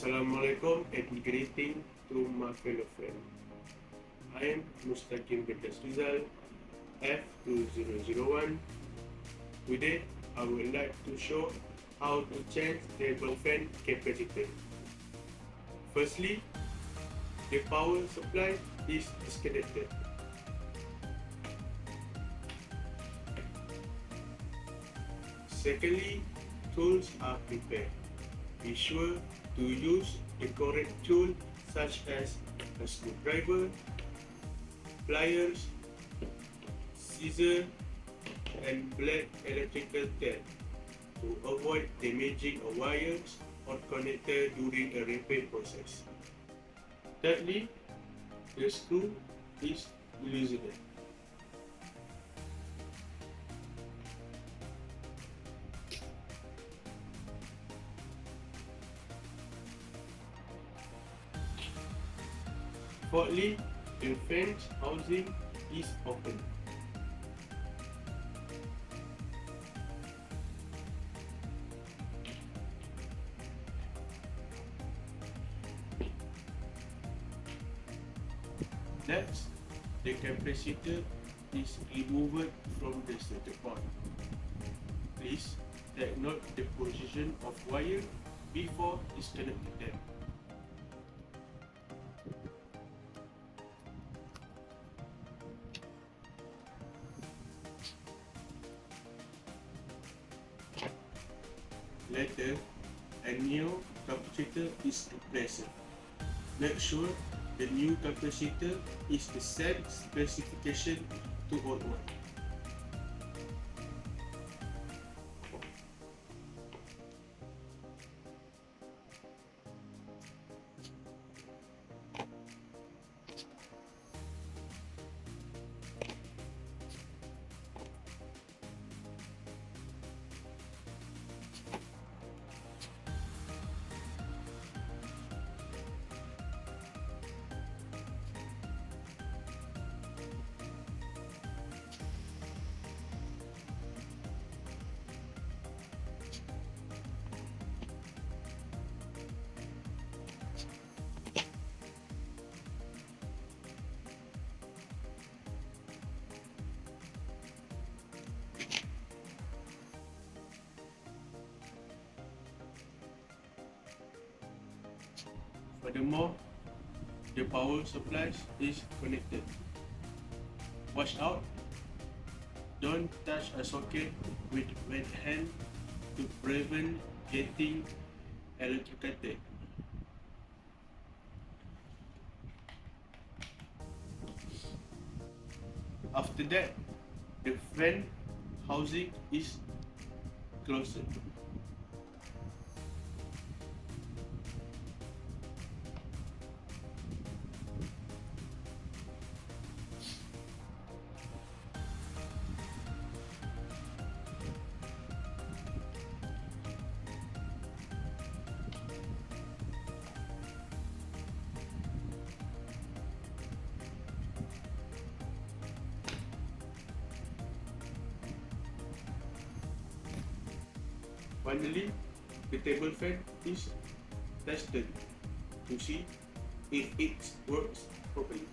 Assalamualaikum and greeting to my fellow friend. I am Mustaqim bin Rizal, F2001. Today, I would like to show how to change table fan capacitor. Firstly, the power supply is disconnected. Secondly, tools are prepared. Be sure to use the correct tool such as a screwdriver, pliers, scissors, and black electrical tape to avoid damaging a wires or connector during a repair process. Thirdly, the screw is loosened. Fourthly, the fan housing is open. Next, the capacitor is removed from the center point. Please take note the position of wire before disconnecting them. Later, a new capacitor is replaced. Make sure the new capacitor is the same specification to old one. Furthermore, the power supply is connected. Watch out! Don't touch a socket with wet hand to prevent getting electrocuted. After that, the fan housing is closed. Finally, the table fan is tested to see if it works properly.